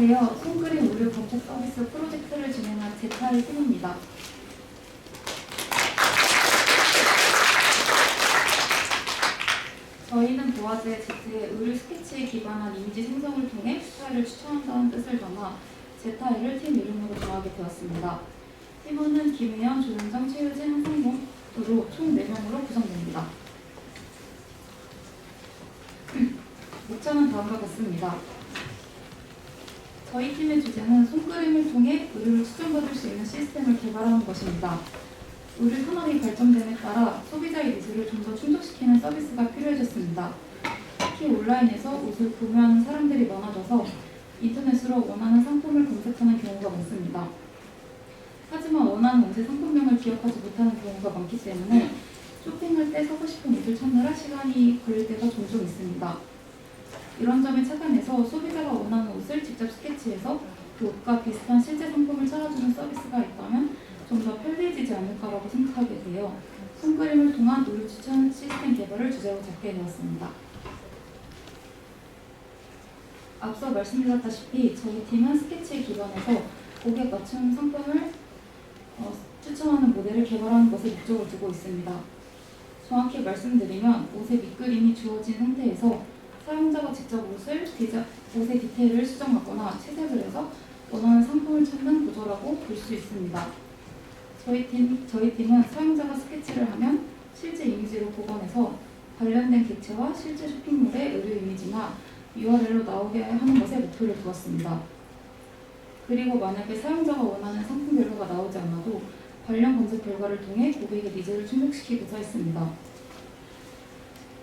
안녕하세요. 손그림 의류 검색 서비스 프로젝트를 진행한 제타의 팀입니다. 저희는 보아제 제트의 의류 스케치에 기반한 이미지 생성을 통해 스타일을 추천한다는 뜻을 담아 제타이를 팀 이름으로 정하게 되었습니다. 팀원은 김혜연, 조윤정, 최유진, 한상봉으로 총 4명으로 구성됩니다. 목차는 다음과 같습니다. 저희 팀의 주제는 손그림을 통해 의류를 추천받을 수 있는 시스템을 개발하는 것입니다. 의류 산업이 발전됨에 따라 소비자의 니즈를 좀 더 충족시키는 서비스가 필요해졌습니다. 특히 온라인에서 옷을 구매하는 사람들이 많아져서 인터넷으로 원하는 상품을 검색하는 경우가 많습니다. 하지만 원하는 옷의 상품명을 기억하지 못하는 경우가 많기 때문에 쇼핑할 때 사고 싶은 옷을 찾느라 시간이 걸릴 때가 종종 있습니다. 이런 점에 착안해서 소비자가 원하는 옷을 직접 스케치해서 그 옷과 비슷한 실제 상품을 찾아주는 서비스가 있다면 좀 더 편리해지지 않을까라고 생각하게 되어 손그림을 통한 의류 추천 시스템 개발을 주제로 잡게 되었습니다. 앞서 말씀드렸다시피 저희 팀은 스케치에 기반해서 고객 맞춤 상품을 추천하는 모델을 개발하는 것을 목적으로 두고 있습니다. 정확히 말씀드리면 옷의 밑그림이 주어진 상태에서 사용자가 직접 옷의 디테일을 수정하거나 채색을 해서 원하는 상품을 찾는 구조라고 볼 수 있습니다. 저희 팀은 사용자가 스케치를 하면 실제 이미지로 복원해서 관련된 객체와 실제 쇼핑몰의 의류 이미지나 URL로 나오게 하는 것에 목표를 두었습니다. 그리고 만약에 사용자가 원하는 상품 결과가 나오지 않아도 관련 검색 결과를 통해 고객의 니즈를 충족시키고자 했습니다.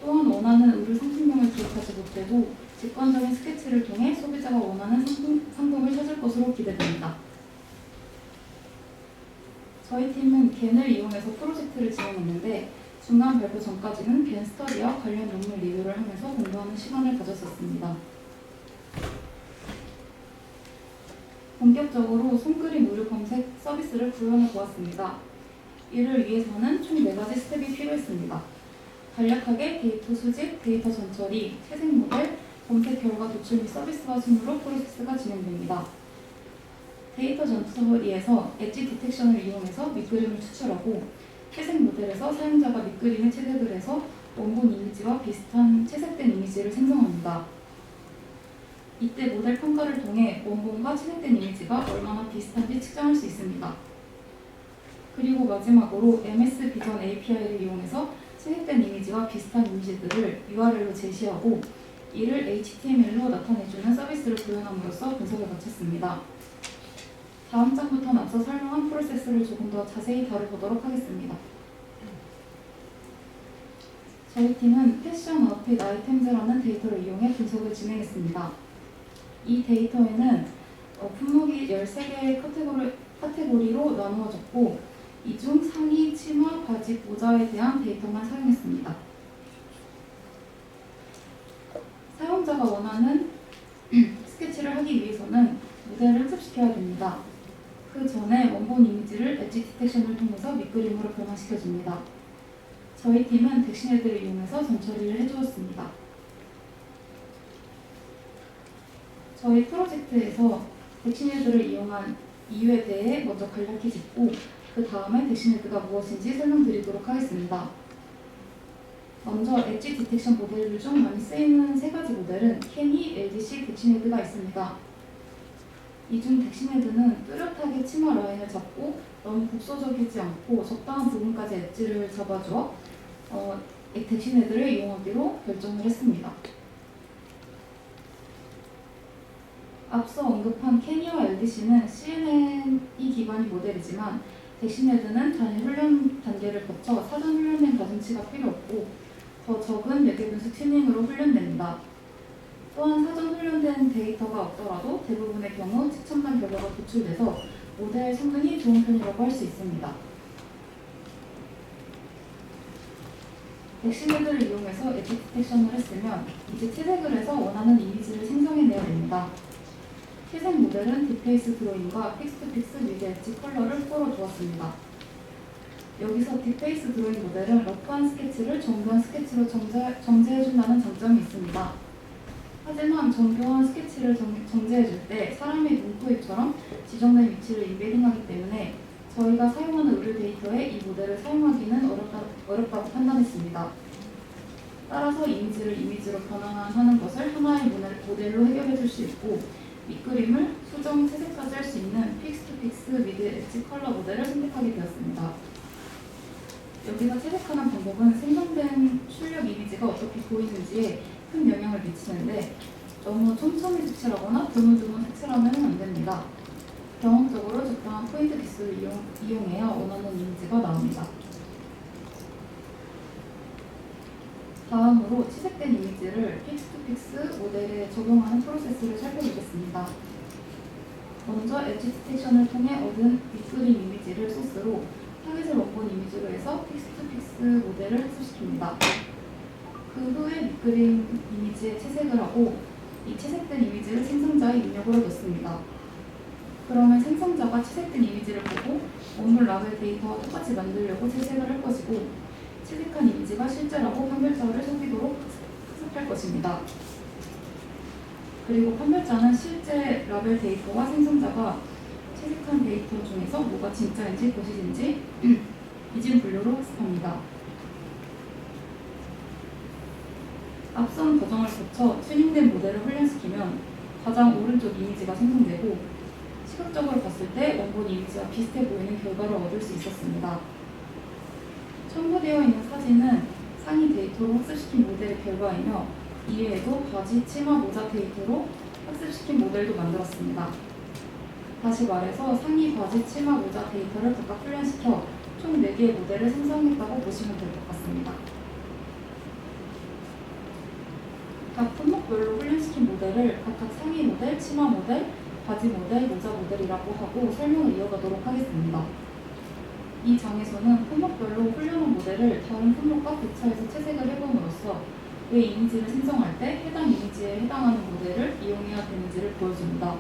또한 원하는 의류 상품명을 기억하지 못해도 직관적인 스케치를 통해 소비자가 원하는 상품을 찾을 것으로 기대됩니다. 저희 팀은 겐을 이용해서 프로젝트를 진행했는데 중간 발표 전까지는 겐 스터디와 관련 논문 리뷰를 하면서 공부하는 시간을 가졌었습니다. 본격적으로 손그림 의류 검색 서비스를 구현해 보았습니다. 이를 위해서는 총 4가지 스텝이 필요했습니다. 간략하게 데이터 수집, 데이터 전처리, 채색 모델, 검색 결과 도출 및 서비스화 순으로 프로세스가 진행됩니다. 데이터 전처리에서 엣지 디텍션을 이용해서 밑그림을 추출하고 채색 모델에서 사용자가 밑그림에 채색을 해서 원본 이미지와 비슷한 채색된 이미지를 생성합니다. 이때 모델 평가를 통해 원본과 채색된 이미지가 얼마나 비슷한지 측정할 수 있습니다. 그리고 마지막으로 MS 비전 API를 이용해서 채색된 이미지와 비슷한 이미지들을 URL로 제시하고 이를 HTML로 나타내주는 서비스를 구현함으로써 분석을 마쳤습니다. 다음 장부터는 앞서 설명한 프로세스를 조금 더 자세히 다뤄보도록 하겠습니다. 저희 팀은 패션 아웃핏 아이템즈라는 데이터를 이용해 분석을 진행했습니다. 이 데이터에는 품목이 13개의 카테고리로 나누어졌고 이 중 상의, 치마, 바지, 모자에 대한 데이터만 사용했습니다. 사용자가 원하는 스케치를 하기 위해서는 모델을 학습시켜야 됩니다. 그 전에 원본 이미지를 엣지 디텍션을 통해서 밑그림으로 변화시켜줍니다. 저희 팀은 덱시네드를 이용해서 전처리를 해주었습니다. 저희 프로젝트에서 덱시네드를 이용한 이유에 대해 먼저 간략히 짚고 그 다음에 덱시네드가 무엇인지 설명드리도록 하겠습니다. 먼저 엣지 디텍션 모델들 중 많이 쓰이는 3가지 모델은 캐니, LDC, 덱시네드가 있습니다. 이 중 덱시네드는 뚜렷하게 치마 라인을 잡고 너무 국소적이지 않고 적당한 부분까지 엣지를 잡아줘 덱시네드를 이용하기로 결정을 했습니다. 앞서 언급한 캐니와 LDC는 CNN이 기반의 모델이지만 덱시네드는 단일 훈련 단계를 거쳐 사전 훈련된 가중치가 필요 없고 더 적은 매개 분수 튜닝으로 훈련됩니다. 또한 사전 훈련된 데이터가 없더라도 대부분의 경우 측정단 결과가 도출돼서 모델 성능이 좋은 편이라고 할 수 있습니다. 덱시네드를 이용해서 엣지 디텍션을 했으면 이제 채색을 해서 원하는 이미지를 생성해내야 됩니다. 채색 모델은 디페이스 드로잉과 픽스트 픽스 위드 엣지 컬러를 풀어 주었습니다. 여기서 디페이스 드로잉 모델은 러프한 스케치를 정교한 스케치로 정제해준다는 장점이 있습니다. 하지만 정교한 스케치를 정제해줄 때 사람의 눈, 코, 입처럼 지정된 위치를 인베딩하기 때문에 저희가 사용하는 의료 데이터에 이 모델을 사용하기는 어렵다고 판단했습니다. 따라서 이미지를 이미지로 변환하는 것을 하나의 모델로 해결해 줄 수 있고 밑그림을 수정, 채색까지 할 수 있는 픽스-투-픽스 미드 엣지 컬러 모델을 선택하게 되었습니다. 여기서 채색하는 방법은 생성된 출력 이미지가 어떻게 보이는지에 큰 영향을 미치는데 너무 촘촘히 색칠하거나 드문드문 색칠하면 안 됩니다. 경험적으로 적당한 포인트 기술을 이용해야 원하는 이미지가 나옵니다. 다음으로 채색된 이미지를 픽스-투-픽스 모델에 적용하는 프로세스를 살펴보겠습니다. 먼저 엣지 스테이션을 통해 얻은 밑그림 이미지를 소스로 타겟을 원본 이미지로 해서 픽스-투-픽스 모델을 학습시킵니다. 그 후에 밑그림 이미지에 채색을 하고 이 채색된 이미지를 생성자의 입력으로 넣습니다. 그러면 생성자가 채색된 이미지를 보고 원본 라벨 데이터와 똑같이 만들려고 채색을 할 것이고 채색한 이미지가 실제라고 판별자를 속이도록 학습할 것입니다. 그리고 판별자는 실제 라벨 데이터와 생성자가 채색한 데이터 중에서 뭐가 진짜인지 거짓인지 이중 분류로 학습합니다. 앞선 과정을 거쳐 튜닝된 모델을 훈련시키면 가장 오른쪽 이미지가 생성되고 시각적으로 봤을 때 원본 이미지와 비슷해 보이는 결과를 얻을 수 있었습니다. 첨부되어 있는 사진은 상위 데이터로 학습시킨 모델의 결과이며 이외에도 바지, 치마, 모자 데이터로 학습시킨 모델도 만들었습니다. 다시 말해서 상의 바지, 치마, 모자 데이터를 각각 훈련시켜 총 4개의 모델을 생성했다고 보시면 될 것 같습니다. 각 품목별로 훈련시킨 모델을 각각 상의 모델, 치마 모델, 바지 모델, 모자 모델이라고 하고 설명을 이어가도록 하겠습니다. 이 장에서는 품목별로 훈련한 모델을 다른 품목과 교차해서 채색을 해봄으로써 왜 이미지를 생성할 때 해당 이미지에 해당하는 모델을 이용해야 되는지를 보여줍니다.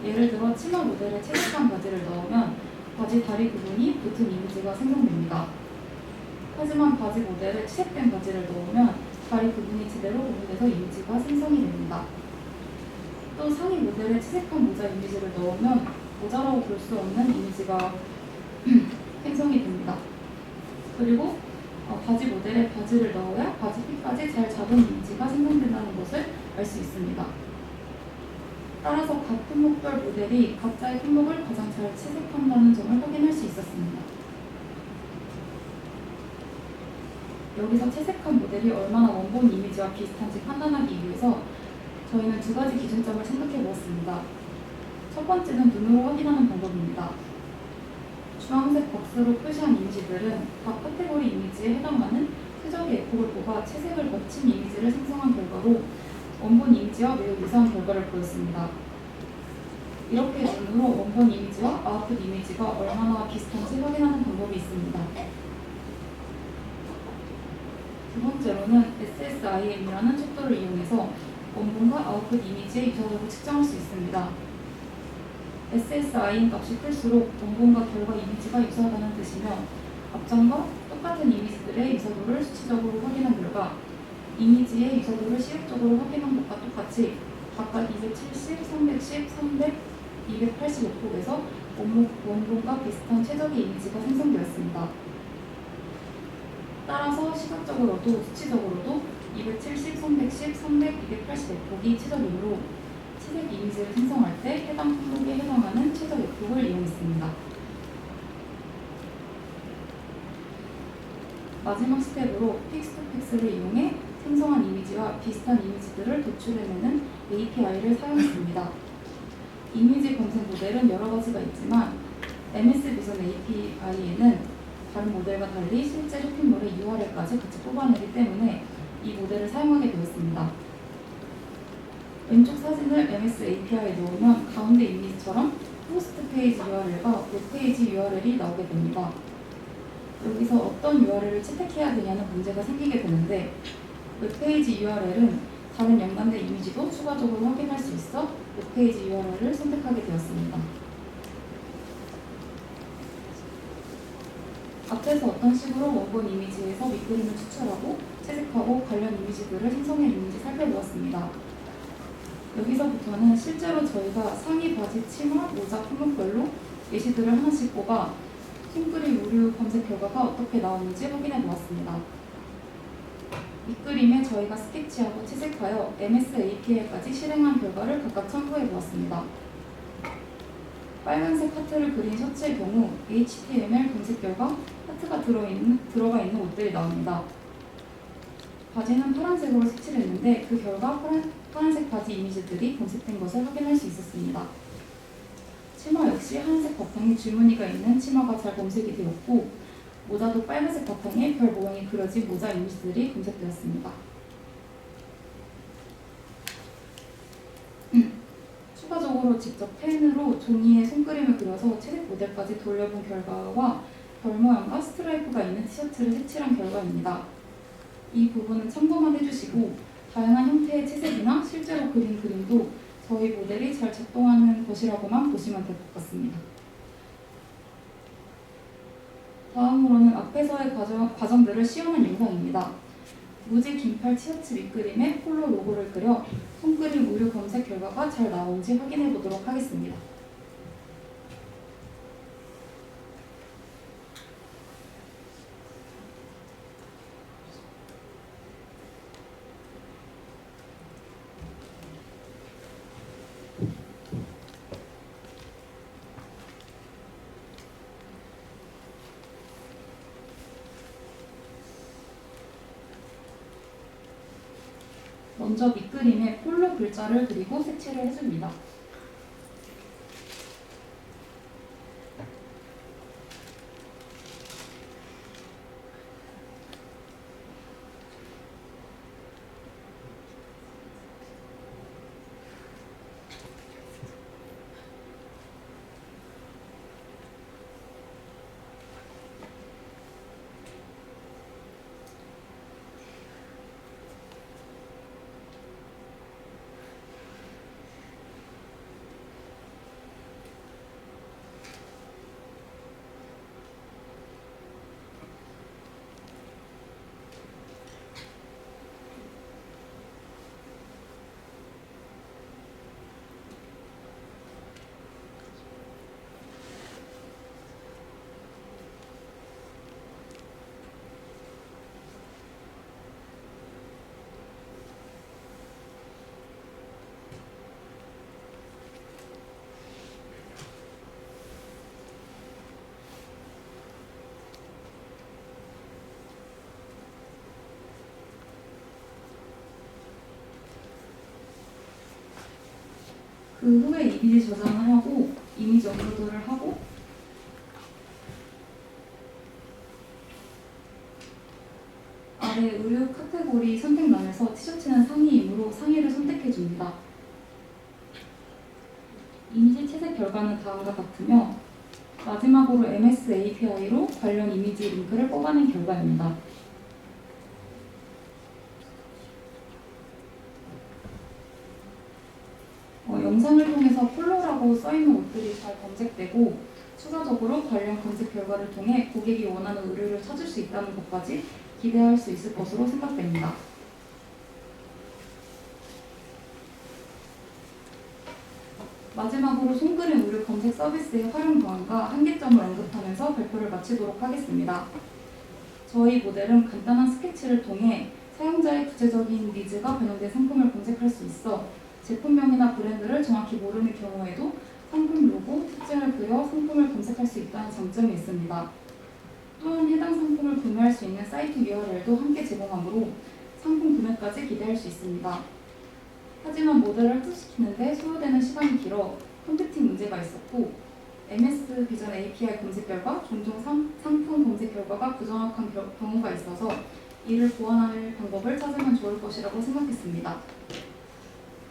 예를 들어 치마 모델에 채색한 바지를 넣으면 바지 다리 부분이 붙은 이미지가 생성됩니다. 하지만 바지 모델에 채색된 바지를 넣으면 다리 부분이 제대로 구분돼서 이미지가 생성이 됩니다. 또 상의 모델에 채색한 모자 이미지를 넣으면 모자라고 볼 수 없는 이미지가 생성이 됩니다. 그리고 바지 모델에 바지를 넣어야 바지 핏까지 잘 잡은 이미지가 생성된다는 것을 알 수 있습니다. 따라서 각 품목별 모델이 각자의 품목을 가장 잘 채색한다는 점을 확인할 수 있었습니다. 여기서 채색한 모델이 얼마나 원본 이미지와 비슷한지 판단하기 위해서 저희는 2가지 기준점을 생각해 보았습니다. 첫 번째는 눈으로 확인하는 방법입니다. 주황색 박스로 표시한 이미지들은 각 카테고리 이미지에 해당하는 최적의 에폭을 뽑아 채색을 거친 이미지를 생성한 결과로 원본 이미지와 매우 유사한 결과를 보였습니다. 이렇게 눈으로 원본 이미지와 아웃풋 이미지가 얼마나 비슷한지 확인하는 방법이 있습니다. 두 번째로는 SSIM이라는 척도를 이용해서 원본과 아웃풋 이미지의 유사도를 측정할 수 있습니다. SSIM 값이 클수록 원본과 결과 이미지가 유사하다는 뜻이며 앞전과 똑같은 이미지들의 유사도를 수치적으로 확인한 결과 이미지의 유사도를 시각적으로 확인한 것과 똑같이 각각 270, 310, 300, 285폭에서 원본과 비슷한 최적의 이미지가 생성되었습니다. 따라서 시각적으로도 수치적으로도 270, 310, 300, 285폭이 최적이므로 채색 이미지를 생성할 때 해당 품목에 해당하는 최적 에폭을 이용했습니다. 마지막 스텝으로 픽스-투-픽스를 이용해 생성한 이미지와 비슷한 이미지들을 도출해내는 API를 사용했습니다. 이미지 검색 모델은 여러 가지가 있지만 MS 비전 API에는 다른 모델과 달리 실제 쇼핑몰의 URL까지 같이 뽑아내기 때문에 이 모델을 사용하게 되었습니다. 왼쪽 사진을 MS API에 넣으면 가운데 이미지처럼 포스트 페이지 URL과 웹페이지 URL이 나오게 됩니다. 여기서 어떤 URL을 채택해야 되냐는 문제가 생기게 되는데 웹페이지 URL은 다른 연관된 이미지도 추가적으로 확인할 수 있어 웹페이지 URL을 선택하게 되었습니다. 앞에서 어떤 식으로 원본 이미지에서 밑그림을 추출하고 채색하고 관련 이미지들을 생성해 있는지 살펴보았습니다. 여기서부터는 실제로 저희가 상의, 바지, 치마, 모자, 품목별로 예시들을 하나씩 뽑아 손그림 의류 검색 결과가 어떻게 나오는지 확인해 보았습니다. 이 그림에 저희가 스케치하고 채색하여 MS API까지 실행한 결과를 각각 참고해 보았습니다. 빨간색 하트를 그린 셔츠의 경우 HTML 검색 결과 하트가 들어가 있는 옷들이 나옵니다. 바지는 파란색으로 색칠을 했는데 그 결과 파란색 바지 이미지들이 검색된 것을 확인할 수 있었습니다. 치마 역시 하얀색 바탕에 줄무늬가 있는 치마가 잘 검색이 되었고 모자도 빨간색 바탕에 별 모양이 그려진 모자 이미지들이 검색되었습니다. 추가적으로 직접 펜으로 종이에 손그림을 그려서 채색 모델까지 돌려본 결과와 별 모양과 스트라이프가 있는 티셔츠를 색칠한 결과입니다. 이 부분은 참고만 해주시고 다양한 형태의 채색이나 실제로 그린 그림도 저희 모델이 잘 작동하는 것이라고만 보시면 될 것 같습니다. 다음으로는 앞에서의 과정들을 시연한 영상입니다. 무지 긴팔 티셔츠 밑그림에 폴로 로고를 그려 손그림 의류 검색 결과가 잘 나오는지 확인해 보도록 하겠습니다. 먼저 밑그림에 폴로 글자를 그리고 색칠을 해줍니다. 그 후에 이미지 저장을 하고 이미지 업로드를 하고 아래 의류 카테고리 선택란에서 티셔츠는 상의이므로 상의를 선택해 줍니다. 이미지 채색 결과는 다음과 같으며 마지막으로 MS API로 관련 이미지 링크를 뽑아낸 결과입니다. 영상을 통해서 폴로라고 써있는 옷들이 잘 검색되고 추가적으로 관련 검색 결과를 통해 고객이 원하는 의류를 찾을 수 있다는 것까지 기대할 수 있을 것으로 생각됩니다. 마지막으로 손그림 의류 검색 서비스의 활용 방안과 한계점을 언급하면서 발표를 마치도록 하겠습니다. 저희 모델은 간단한 스케치를 통해 사용자의 구체적인 니즈가 반영된 상품을 검색할 수 있어 제품명이나 브랜드를 정확히 모르는 경우에도 상품 로고, 특징을 그려 상품을 검색할 수 있다는 장점이 있습니다. 또한 해당 상품을 구매할 수 있는 사이트 URL도 함께 제공하므로 상품 구매까지 기대할 수 있습니다. 하지만 모델을 학습시키는데 소요되는 시간이 길어 컴퓨팅 문제가 있었고 MS 비전 API 검색 결과, 종종 상품 검색 결과가 부정확한 경우가 있어서 이를 보완할 방법을 찾으면 좋을 것이라고 생각했습니다.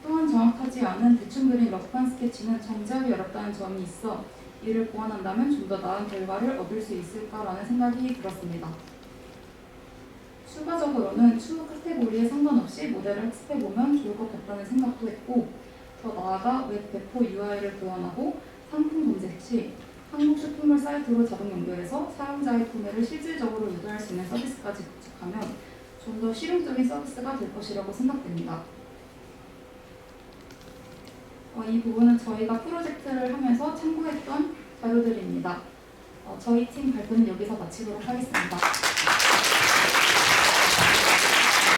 또한 정확하지 않은 대충 그린 러프한 스케치는 정제하기 어렵다는 점이 있어 이를 보완한다면 좀 더 나은 결과를 얻을 수 있을까라는 생각이 들었습니다. 추가적으로는 추후 카테고리에 상관없이 모델을 학습해보면 좋을 것 같다는 생각도 했고 더 나아가 웹 배포 UI를 교환하고 상품 검색 시 한국 쇼핑몰 사이트로 자동 연결해서 사용자의 구매를 실질적으로 유도할 수 있는 서비스까지 구축하면 좀 더 실용적인 서비스가 될 것이라고 생각됩니다. 이 부분은 저희가 프로젝트를 하면서 참고했던 자료들입니다. 저희 팀 발표는 여기서 마치도록 하겠습니다.